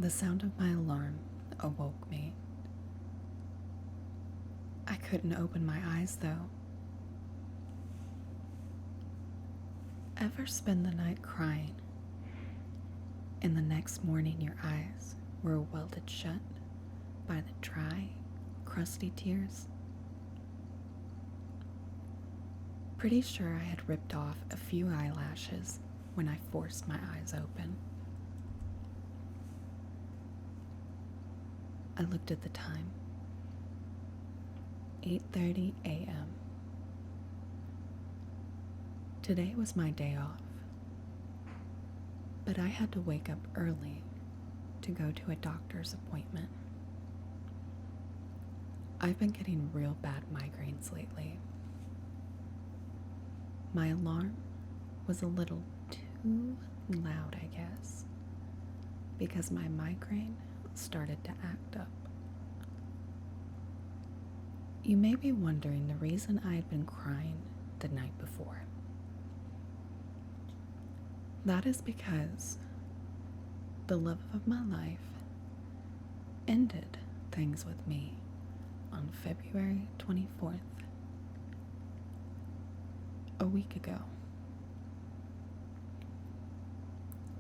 The sound of my alarm awoke me. I couldn't open my eyes, though. Ever spend the night crying, and the next morning your eyes were welded shut by the dry, crusty tears? Pretty sure I had ripped off a few eyelashes when I forced my eyes open. I looked at the time. 8:30 a.m. Today was my day off, but I had to wake up early to go to a doctor's appointment. I've been getting real bad migraines lately. My alarm was a little too loud, I guess, because my migraine started to act up. You may be wondering the reason I had been crying the night before. That is because the love of my life ended things with me on February 24th, a week ago.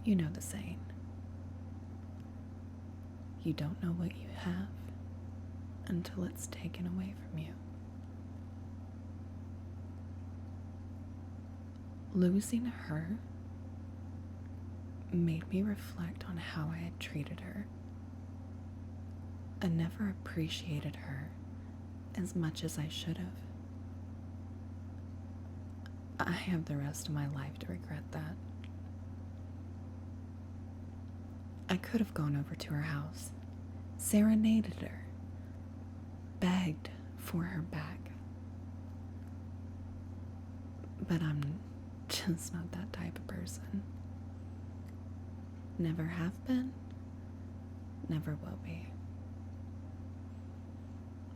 You know the saying, you don't know what you have until it's taken away from you. Losing her made me reflect on how I had treated her. I never appreciated her as much as I should have. I have the rest of my life to regret that. I could have gone over to her house, serenaded her, begged for her back. But I'm just not that type of person. Never have been, never will be.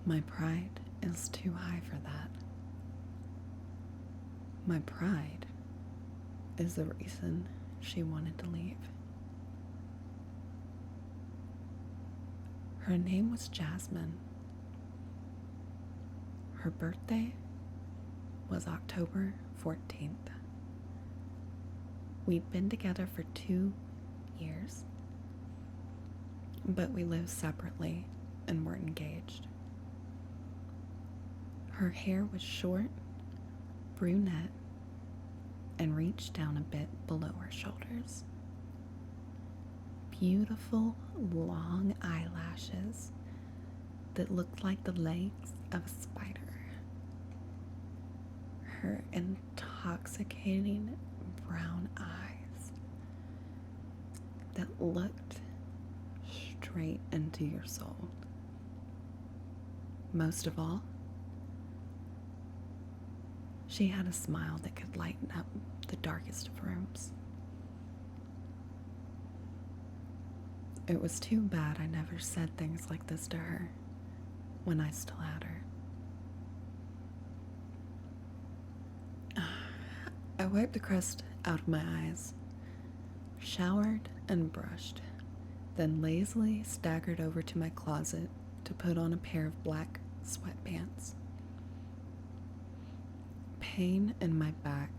My pride is too high for that. My pride is the reason she wanted to leave. Her name was Jasmine. Her birthday was October 14th. We'd been together for 2 years, but we lived separately and weren't engaged. Her hair was short, brunette, and reached down a bit below her shoulders. Beautiful, long eyelashes that looked like the legs of a spider. Her intoxicating brown eyes that looked straight into your soul. Most of all, she had a smile that could lighten up the darkest of rooms. It was too bad I never said things like this to her when I still had her. I wiped the crust out of my eyes, showered and brushed, then lazily staggered over to my closet to put on a pair of black sweatpants. Pain in my back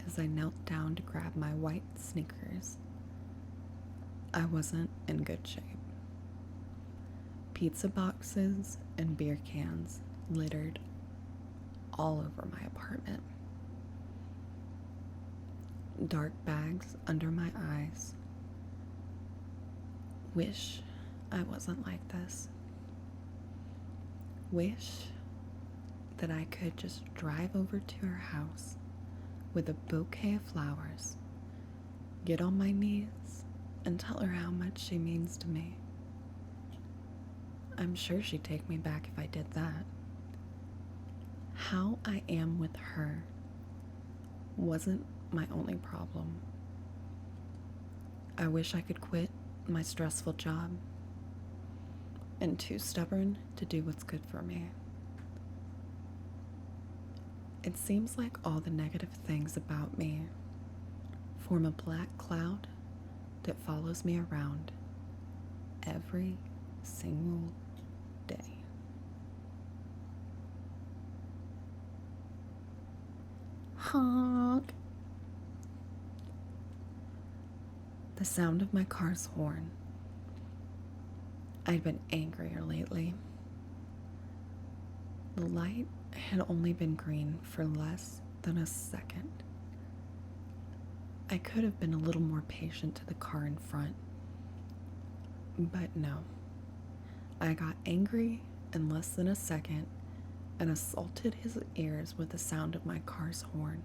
as I knelt down to grab my white sneakers. I wasn't in good shape. Pizza boxes and beer cans littered all over my apartment. Dark bags under my eyes. Wish I wasn't like this. Wish that I could just drive over to her house with a bouquet of flowers, get on my knees, and tell her how much she means to me. I'm sure she'd take me back if I did that. How I am with her wasn't my only problem. I wish I could quit my stressful job and too stubborn to do what's good for me. It seems like all the negative things about me form a black cloud that follows me around every single day. Honk! The sound of my car's horn. I'd been angrier lately. The light had only been green for less than a second. I could have been a little more patient to the car in front. But no. I got angry in less than a second and assaulted his ears with the sound of my car's horn.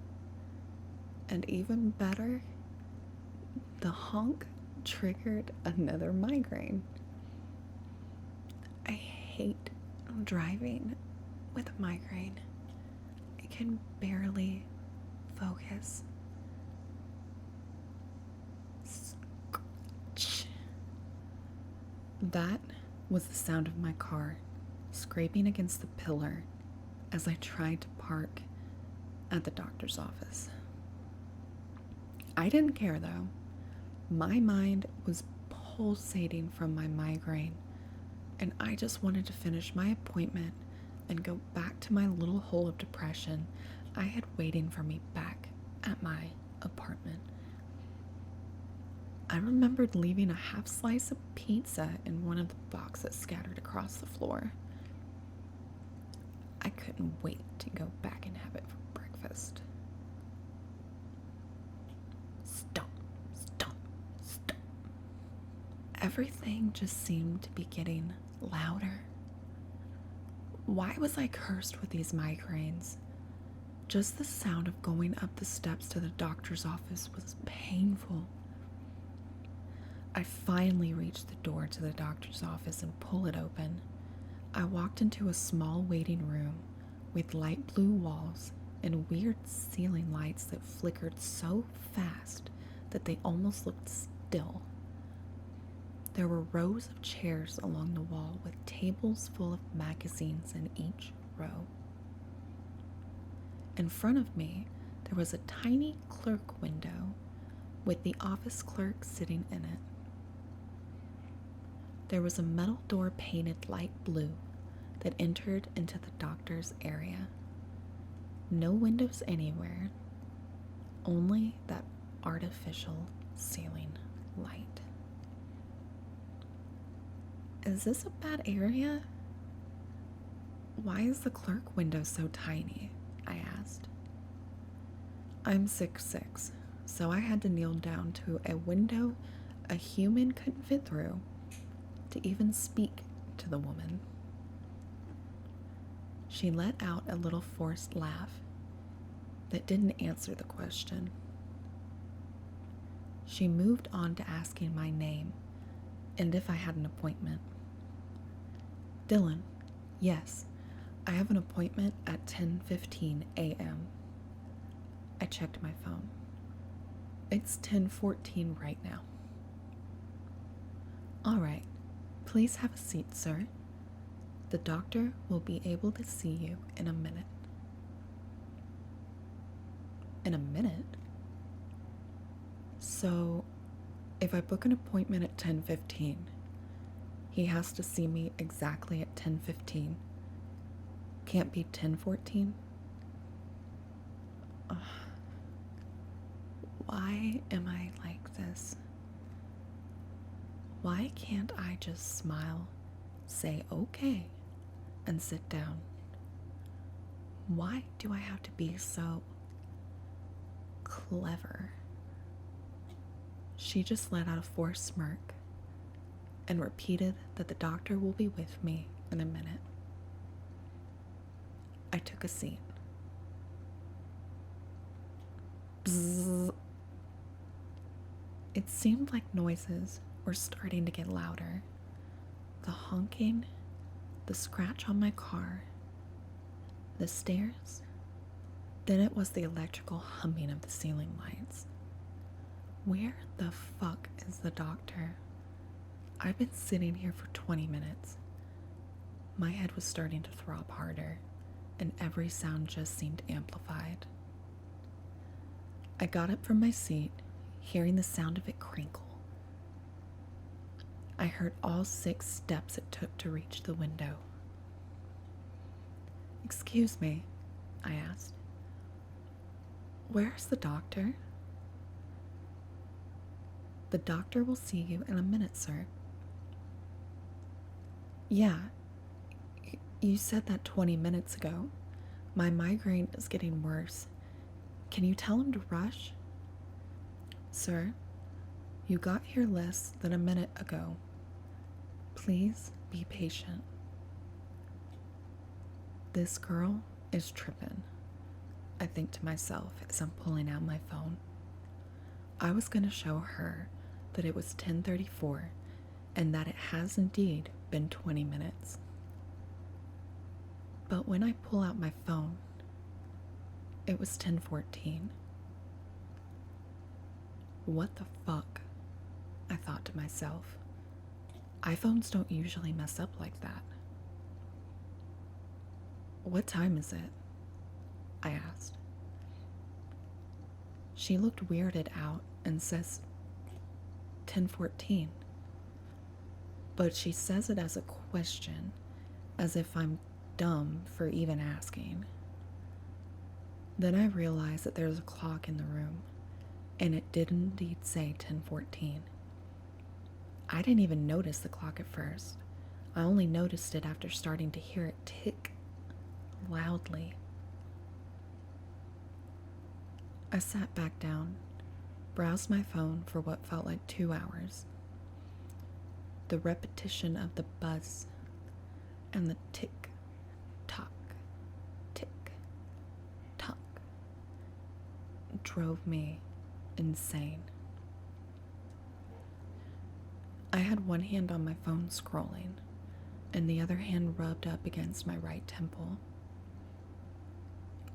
And even better, the honk triggered another migraine. I hate driving with a migraine. I can barely focus. That was the sound of my car scraping against the pillar as I tried to park at the doctor's office. I didn't care though. My mind was pulsating from my migraine, and I just wanted to finish my appointment and go back to my little hole of depression I had waiting for me back at my apartment. I remembered leaving a half slice of pizza in one of the boxes scattered across the floor. I couldn't wait to go back and have it for breakfast. Stop, stop, stop. Everything just seemed to be getting louder. Why was I cursed with these migraines? Just the sound of going up the steps to the doctor's office was painful. I finally reached the door to the doctor's office and pulled it open. I walked into a small waiting room with light blue walls and weird ceiling lights that flickered so fast that they almost looked still. There were rows of chairs along the wall with tables full of magazines in each row. In front of me, there was a tiny clerk window with the office clerk sitting in it. There was a metal door painted light blue that entered into the doctor's area. No windows anywhere, only that artificial ceiling light. Is this a bad area? Why is the clerk window so tiny? I asked. I'm 6'6", so I had to kneel down to a window a human couldn't fit through to even speak to the woman. She let out a little forced laugh that didn't answer the question. She moved on to asking my name and if I had an appointment. Dylan, yes, I have an appointment at 10:15 a.m. I checked my phone. It's 10:14 right now. All right, please have a seat, sir. The doctor will be able to see you in a minute. In a minute? So, if I book an appointment at 10:15, he has to see me exactly at 10:15. Can't be 10:14? Why am I like this? Why can't I just smile, say okay, and sit down? Why do I have to be so clever? She just let out a forced smirk and repeated that the doctor will be with me in a minute. I took a seat. Bzzz. It seemed like noises were starting to get louder. The honking, the scratch on my car, the stairs. Then it was the electrical humming of the ceiling lights. Where the fuck is the doctor? I've been sitting here for 20 minutes. My head was starting to throb harder, and every sound just seemed amplified. I got up from my seat, hearing the sound of it crinkle. I heard all 6 steps it took to reach the window. "Excuse me," I asked. "Where's the doctor?" "The doctor will see you in a minute, sir." "Yeah, you said that 20 minutes ago. My migraine is getting worse. Can you tell him to rush?" "Sir, you got here less than a minute ago. Please be patient." This girl is tripping, I think to myself as I'm pulling out my phone. I was going to show her that it was 10:34 and that it has indeed been 20 minutes. But when I pull out my phone, it was 10:14. What the fuck? I thought to myself. iPhones don't usually mess up like that. "What time is it?" I asked. She looked weirded out and says 10:14. But she says it as a question, as if I'm dumb for even asking. Then I realize that there's a clock in the room, and it did indeed say 10:14. I didn't even notice the clock at first. I only noticed it after starting to hear it tick loudly. I sat back down, browsed my phone for what felt like 2 hours. The repetition of the buzz and the tick, tock, tick, tock drove me insane. I had one hand on my phone scrolling, and the other hand rubbed up against my right temple.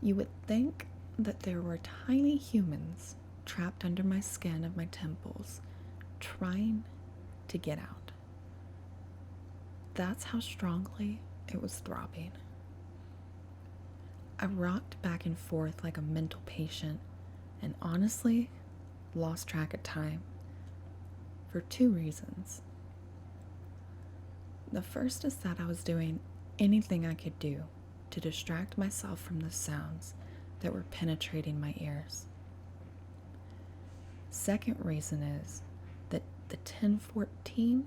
You would think that there were tiny humans trapped under my skin of my temples, trying to get out. That's how strongly it was throbbing. I rocked back and forth like a mental patient, and honestly lost track of time for 2 reasons. The first is that I was doing anything I could do to distract myself from the sounds that were penetrating my ears. Second reason is that the 10:14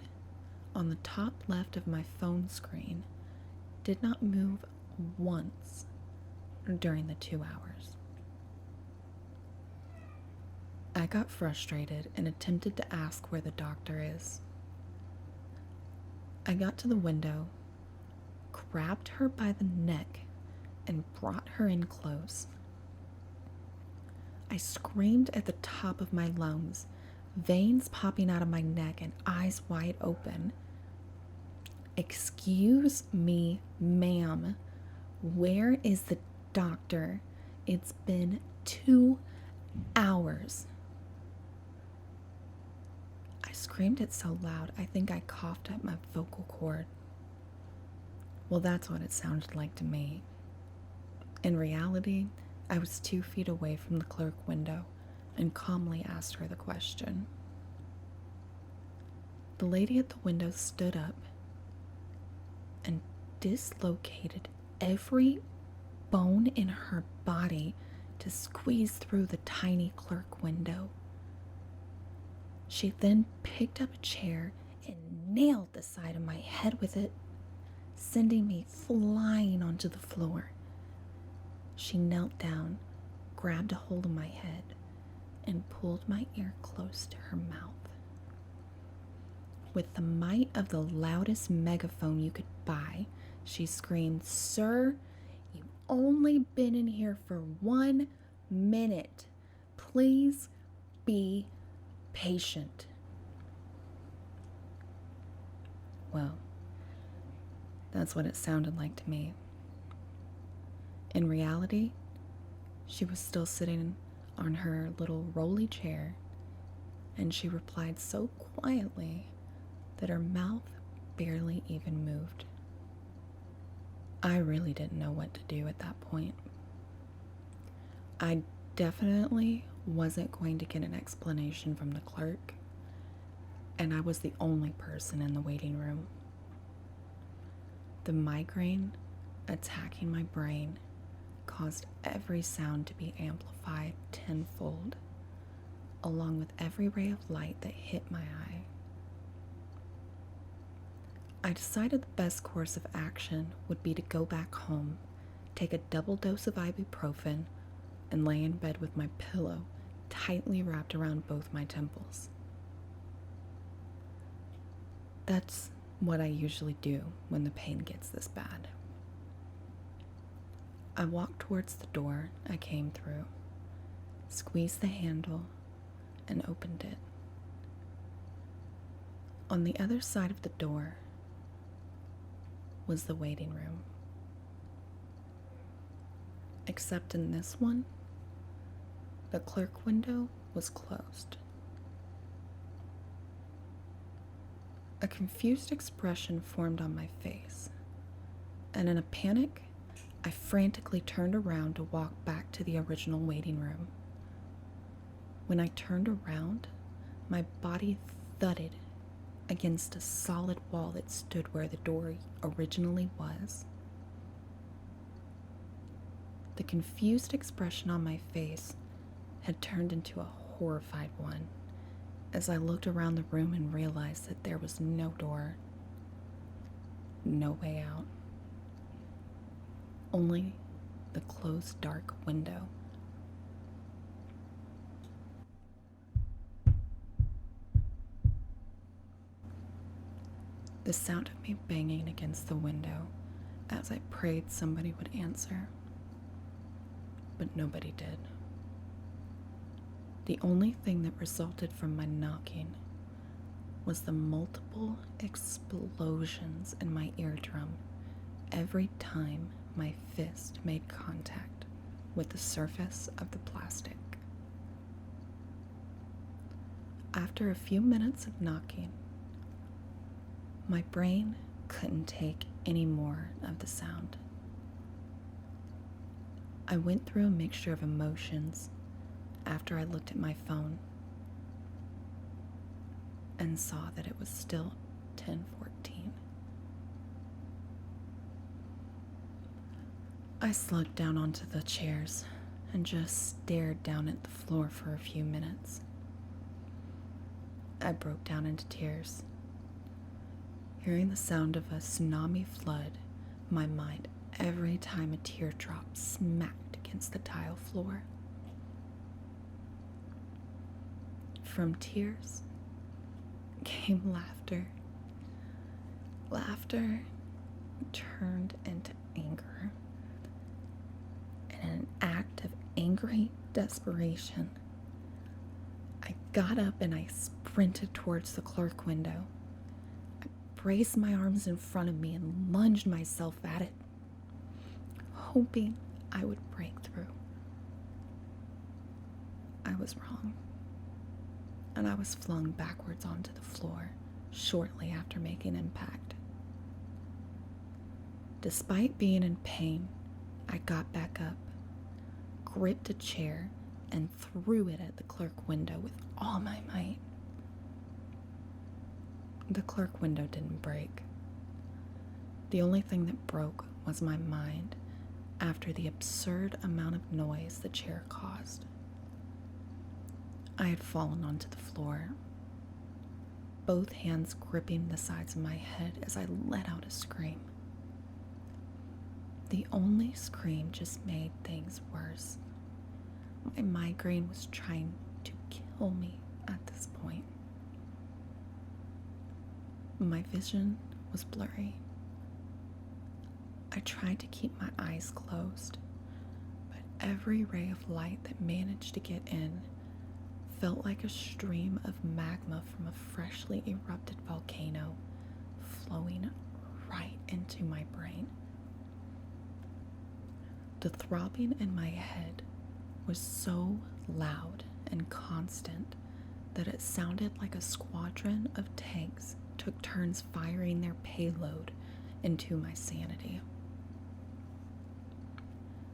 on the top left of my phone screen did not move once during the 2 hours. I got frustrated and attempted to ask where the doctor is. I got to the window, grabbed her by the neck, and brought her in close. I screamed at the top of my lungs, veins popping out of my neck and eyes wide open. "Excuse me, ma'am. Where is the doctor? It's been 2 hours." I screamed it so loud, I think I coughed up my vocal cord. Well, that's what it sounded like to me. In reality, I was 2 feet away from the clerk window and calmly asked her the question. The lady at the window stood up and dislocated every bone in her body to squeeze through the tiny clerk window. She then picked up a chair and nailed the side of my head with it, sending me flying onto the floor. She knelt down, grabbed a hold of my head, and pulled my ear close to her mouth. With the might of the loudest megaphone you could buy, she screamed, "Sir, you've only been in here for 1 minute. Please be patient." Well, that's what it sounded like to me. In reality, she was still sitting on her little rolly chair, and she replied so quietly that her mouth barely even moved. I really didn't know what to do at that point. I definitely wasn't going to get an explanation from the clerk, and I was the only person in the waiting room. The migraine attacking my brain caused every sound to be amplified tenfold, along with every ray of light that hit my eye. I decided the best course of action would be to go back home, take a double dose of ibuprofen, and lay in bed with my pillow tightly wrapped around both my temples. That's what I usually do when the pain gets this bad. I walked towards the door I came through, squeezed the handle, and opened it. On the other side of the door was the waiting room. Except in this one, the clerk window was closed. A confused expression formed on my face, and in a panic, I frantically turned around to walk back to the original waiting room. When I turned around, my body thudded against a solid wall that stood where the door originally was. The confused expression on my face had turned into a horrified one as I looked around the room and realized that there was no door, no way out, only the closed dark window. The sound of me banging against the window as I prayed somebody would answer, but nobody did. The only thing that resulted from my knocking was the multiple explosions in my eardrum every time my fist made contact with the surface of the plastic. After a few minutes of knocking, my brain couldn't take any more of the sound. I went through a mixture of emotions after I looked at my phone and saw that it was still 10:14. I slugged down onto the chairs and just stared down at the floor for a few minutes. I broke down into tears. Hearing the sound of a tsunami flood my mind every time a teardrop smacked against the tile floor. From tears came laughter. Laughter turned into anger. And in an act of angry desperation, I got up and I sprinted towards the clerk window. I braced my arms in front of me and lunged myself at it, hoping I would break through. I was wrong, and I was flung backwards onto the floor shortly after making impact. Despite being in pain, I got back up, gripped a chair, and threw it at the clerk window with all my might. The clerk window didn't break. The only thing that broke was my mind after the absurd amount of noise the chair caused. I had fallen onto the floor, both hands gripping the sides of my head as I let out a scream. The only scream just made things worse. My migraine was trying to kill me at this point. My vision was blurry. I tried to keep my eyes closed, but every ray of light that managed to get in felt like a stream of magma from a freshly erupted volcano flowing right into my brain. The throbbing in my head was so loud and constant that it sounded like a squadron of tanks took turns firing their payload into my sanity.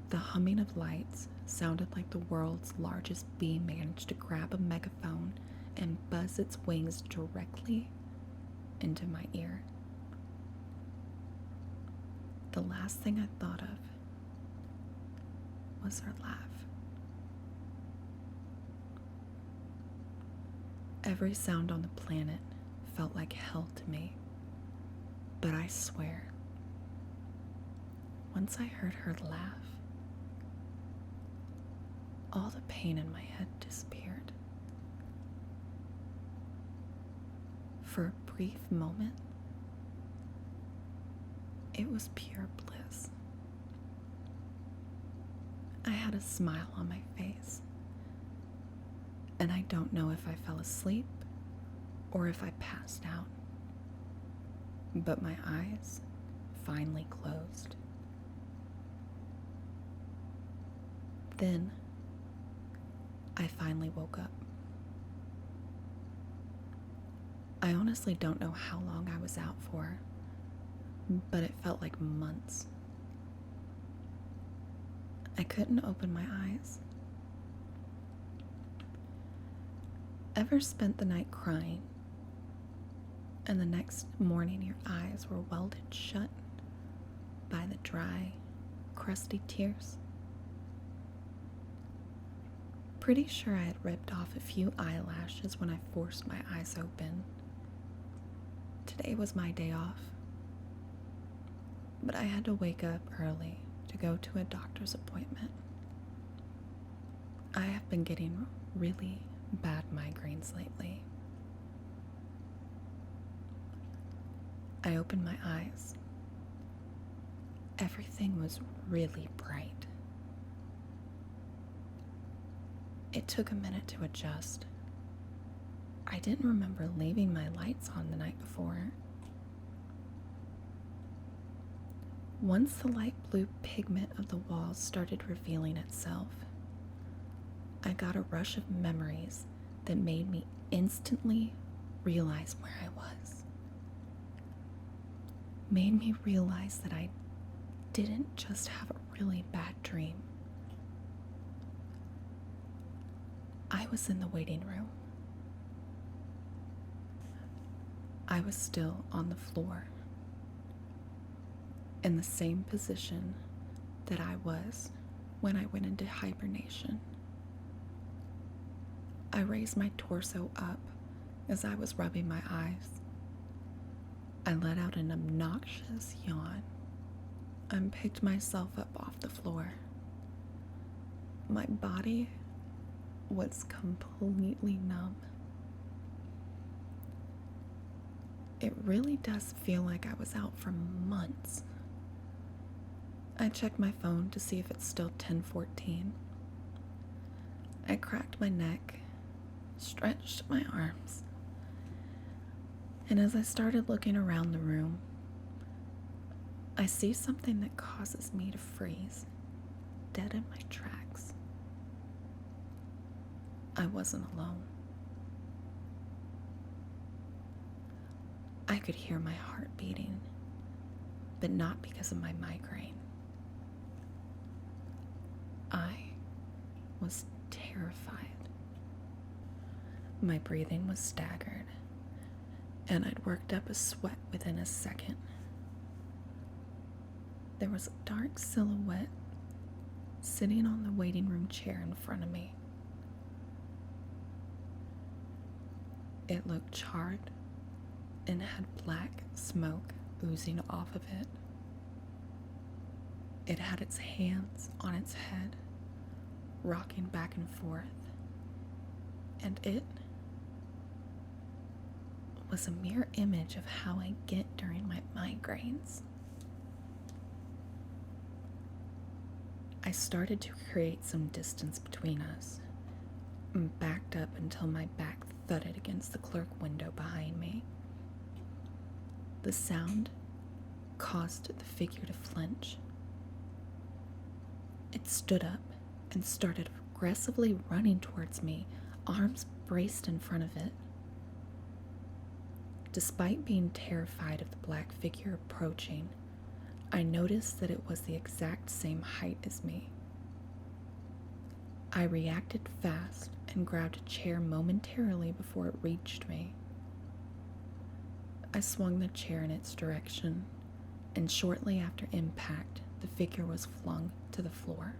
The humming of lights sounded like the world's largest bee managed to grab a megaphone and buzz its wings directly into my ear. The last thing I thought of was her laugh. Every sound on the planet felt like hell to me, but I swear, once I heard her laugh, all the pain in my head disappeared. For a brief moment, it was pure bliss. I had a smile on my face, and I don't know if I fell asleep or if I passed out, but my eyes finally closed. Then I finally woke up. I honestly don't know how long I was out for, but it felt like months. I couldn't open my eyes. Ever spent the night crying, and the next morning your eyes were welded shut by the dry, crusty tears? Pretty sure I had ripped off a few eyelashes when I forced my eyes open. Today was my day off, but I had to wake up early to go to a doctor's appointment. I have been getting really bad migraines lately. I opened my eyes. Everything was really bright. It took a minute to adjust. I didn't remember leaving my lights on the night before. Once the light blue pigment of the walls started revealing itself, I got a rush of memories that made me instantly realize where I was. Made me realize that I didn't just have a really bad dream. I was in the waiting room. I was still on the floor, in the same position that I was when I went into hibernation. I raised my torso up as I was rubbing my eyes. I let out an obnoxious yawn and picked myself up off the floor. My body was completely numb. It really does feel like I was out for months. I checked my phone to see if it's still 10:14. I cracked my neck, stretched my arms, and as I started looking around the room, I see something that causes me to freeze, dead in my tracks. I wasn't alone. I could hear my heart beating, but not because of my migraine. I was terrified. My breathing was staggered, and I'd worked up a sweat within a second. There was a dark silhouette sitting on the waiting room chair in front of me. It looked charred and had black smoke oozing off of it. It had its hands on its head, rocking back and forth, and it was a mirror image of how I get during my migraines. I started to create some distance between us and backed up until my back thudded against the clerk window behind me. The sound caused the figure to flinch. It stood up and started aggressively running towards me, arms braced in front of it. Despite being terrified of the black figure approaching, I noticed that it was the exact same height as me. I reacted fast and grabbed a chair momentarily before it reached me. I swung the chair in its direction, and shortly after impact, the figure was flung to the floor.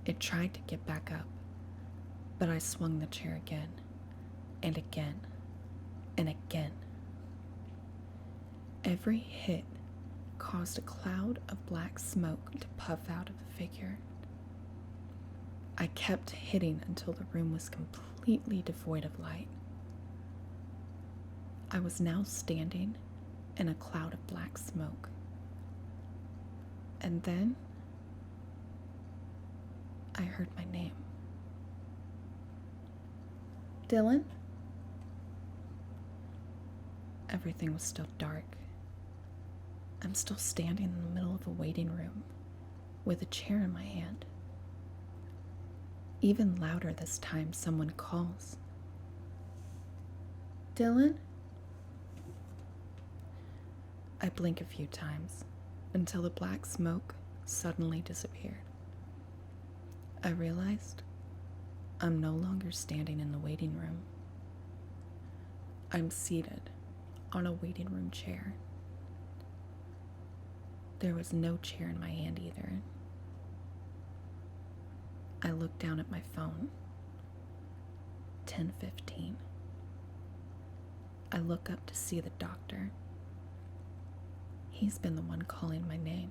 It tried to get back up, but I swung the chair again, and again, and again. Every hit caused a cloud of black smoke to puff out of the figure. I kept hitting until the room was completely devoid of light. I was now standing in a cloud of black smoke. And then I heard my name. Dylan? Everything was still dark. I'm still standing in the middle of a waiting room with a chair in my hand. Even louder this time, someone calls. Dylan? I blink a few times until the black smoke suddenly disappeared. I realized I'm no longer standing in the waiting room. I'm seated on a waiting room chair. There was no chair in my hand either. I looked down at my phone. 10:15. I look up to see the doctor. He's been the one calling my name.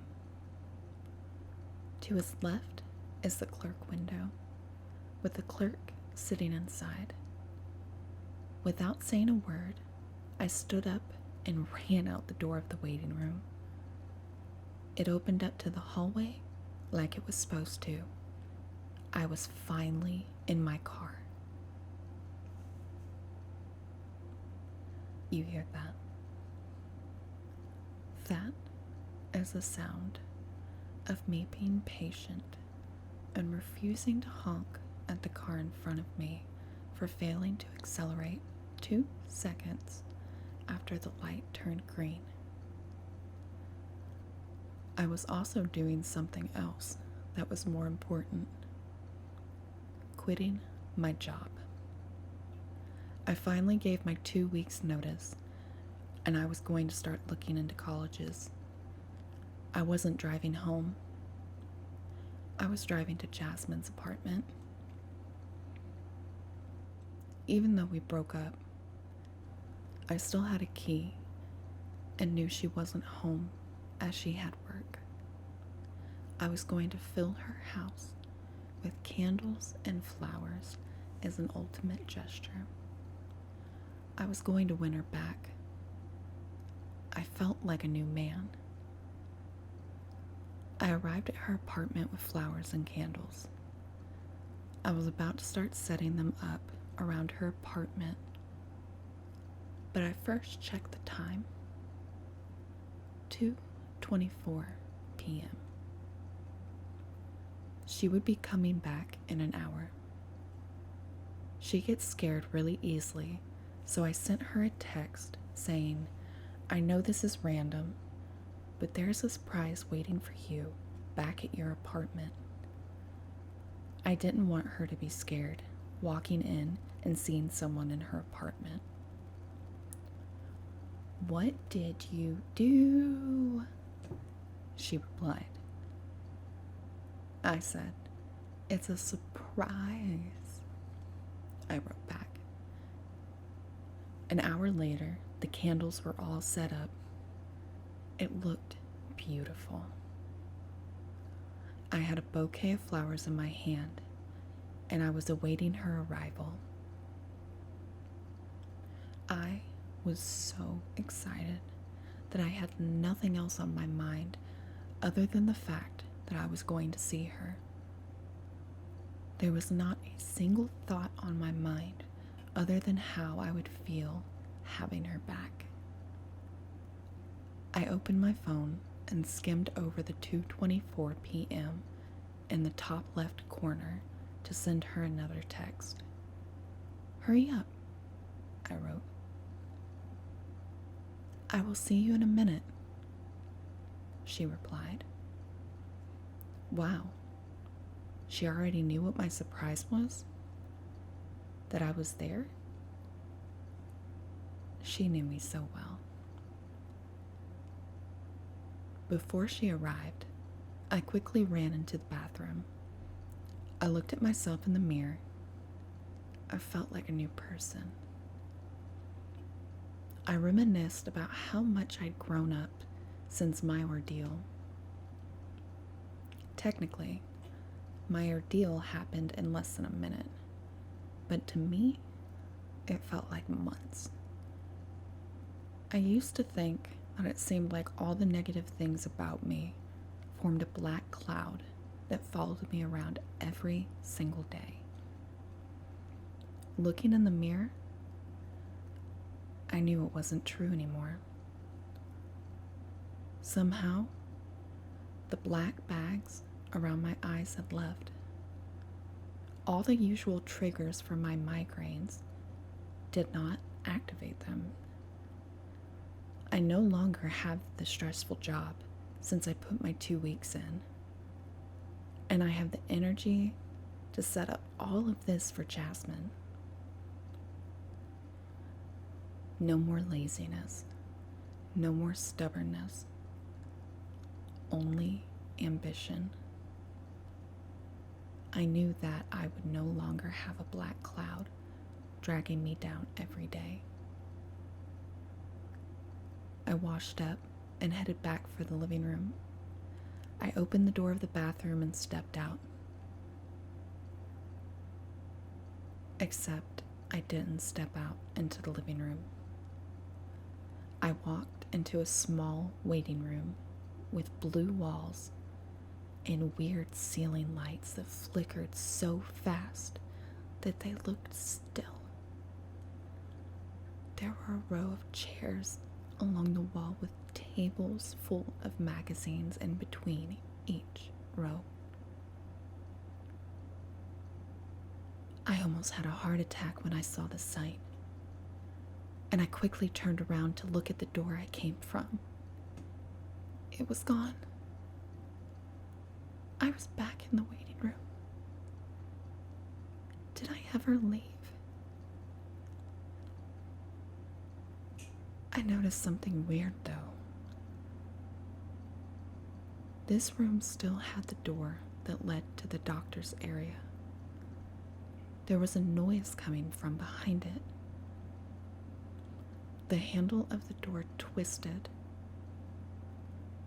To his left is the clerk window, with the clerk sitting inside. Without saying a word, I stood up and ran out the door of the waiting room. It opened up to the hallway like it was supposed to. I was finally in my car. You hear that? That is the sound of me being patient and refusing to honk at the car in front of me for failing to accelerate 2 seconds after the light turned green. I was also doing something else that was more important: quitting my job. I finally gave my 2 weeks notice, and I was going to start looking into colleges. I wasn't driving home. I was driving to Jasmine's apartment. Even though we broke up, I still had a key and knew she wasn't home as she had work. I was going to fill her house with candles and flowers as an ultimate gesture. I was going to win her back. I felt like a new man. I arrived at her apartment with flowers and candles. I was about to start setting them up around her apartment, but I first checked the time. 2:24 p.m. She would be coming back in an hour. She gets scared really easily, so I sent her a text saying, "I know this is random, but there's a surprise waiting for you back at your apartment." I didn't want her to be scared walking in and seeing someone in her apartment. "What did you do?" she replied. I said, "It's a surprise," I wrote back. An hour later, the candles were all set up. It looked beautiful. I had a bouquet of flowers in my hand, and I was awaiting her arrival. I was so excited that I had nothing else on my mind other than the fact that I was going to see her. There was not a single thought on my mind other than how I would feel having her back. I opened my phone and skimmed over the 2:24 p.m. in the top left corner to send her another text. "Hurry up," I wrote. "I will see you in a minute," she replied. Wow, she already knew what my surprise was? that I was there? She knew me so well. Before she arrived, I quickly ran into the bathroom. I looked at myself in the mirror. I felt like a new person. I reminisced about how much I'd grown up since my ordeal. Technically, my ordeal happened in less than a minute, but to me, it felt like months. I used to think that it seemed like all the negative things about me formed a black cloud that followed me around every single day. Looking in the mirror, I knew it wasn't true anymore. Somehow, the black bags around my eyes had left. All the usual triggers for my migraines did not activate them. I no longer have the stressful job since I put my 2 weeks in. And I have the energy to set up all of this for Jasmine. No more laziness. No more stubbornness. Only ambition. I knew that I would no longer have a black cloud dragging me down every day. I washed up and headed back for the living room. I opened the door of the bathroom and stepped out. Except I didn't step out into the living room. I walked into a small waiting room with blue walls and weird ceiling lights that flickered so fast that they looked still. There were a row of chairs along the wall with tables full of magazines in between each row. I almost had a heart attack when I saw the sight, and I quickly turned around to look at the door I came from. It was gone. I was back in the waiting room. Did I ever leave? I noticed something weird, though. This room still had the door that led to the doctor's area. There was a noise coming from behind it. The handle of the door twisted,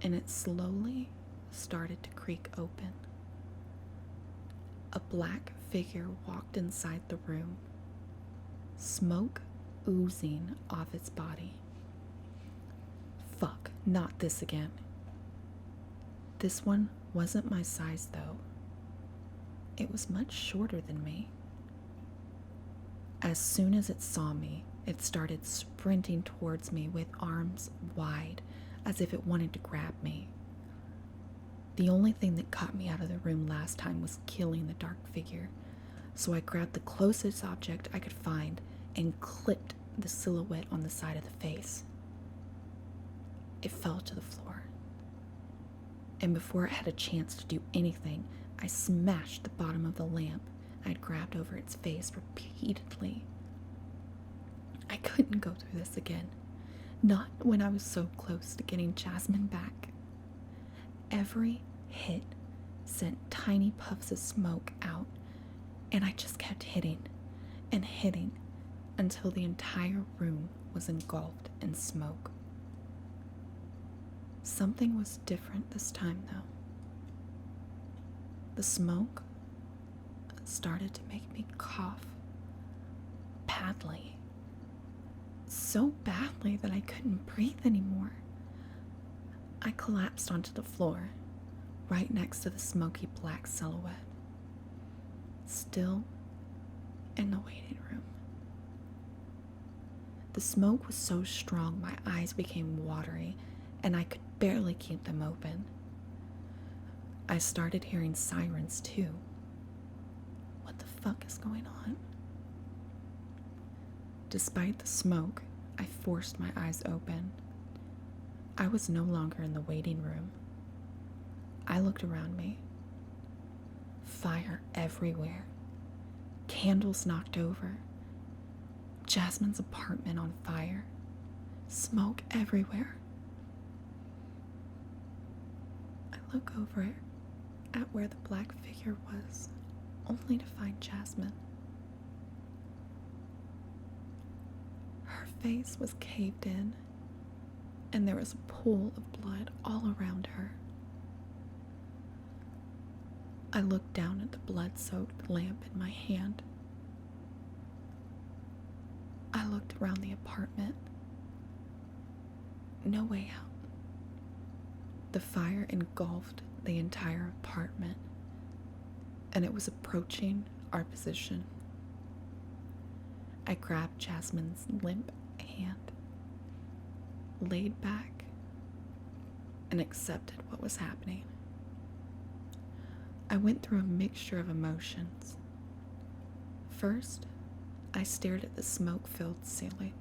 and it slowly started to creak open. A black figure walked inside the room, smoke oozing off its body. Fuck, not this again. This one wasn't my size, though. It was much shorter than me. As soon as it saw me, it started sprinting towards me with arms wide, as if it wanted to grab me. The only thing that caught me out of the room last time was killing the dark figure, so I grabbed the closest object I could find and clipped the silhouette on the side of the face. It fell to the floor, and before it had a chance to do anything, I smashed the bottom of the lamp I'd grabbed over its face repeatedly. I couldn't go through this again, not when I was so close to getting Jasmine back. Every hit sent tiny puffs of smoke out, and I just kept hitting and hitting until the entire room was engulfed in smoke. Something was different this time, though. The smoke started to make me cough badly. So badly that I couldn't breathe anymore. I collapsed onto the floor, right next to the smoky black silhouette, still in the waiting room. The smoke was so strong my eyes became watery, and I could barely keep them open. I started hearing sirens too. What the fuck is going on? Despite the smoke, I forced my eyes open. I was no longer in the waiting room. I looked around me. Fire everywhere. Candles knocked over. Jasmine's apartment on fire, smoke everywhere. I look over at where the black figure was, only to find Jasmine. Her face was caved in, and there was a pool of blood all around her. I looked down at the blood-soaked lamp in my hand. I looked around the apartment. No way out. The fire engulfed the entire apartment, and it was approaching our position. I grabbed Jasmine's limp hand, laid back, and accepted what was happening. I went through a mixture of emotions. First, I stared at the smoke-filled ceiling,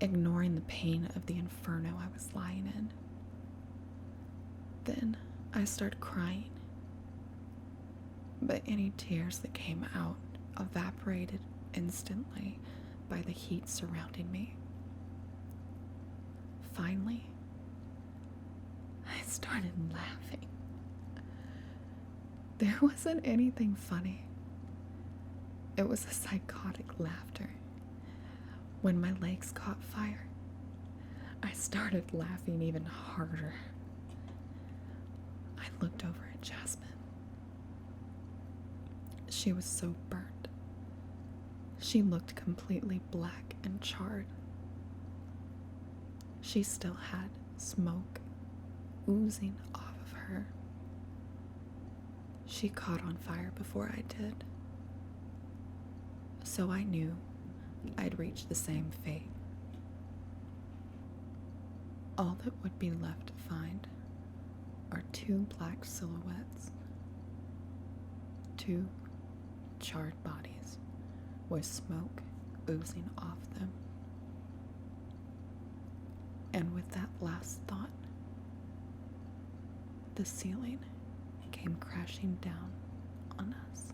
ignoring the pain of the inferno I was lying in. Then I started crying, but any tears that came out evaporated instantly by the heat surrounding me. Finally, I started laughing. There wasn't anything funny. It was a psychotic laughter. When my legs caught fire, I started laughing even harder. I looked over at Jasmine. She was so burnt. She looked completely black and charred. She still had smoke oozing off of her. She caught on fire before I did. So I knew I'd reach the same fate. All that would be left to find are two black silhouettes, two charred bodies with smoke oozing off them. And with that last thought, the ceiling came crashing down on us.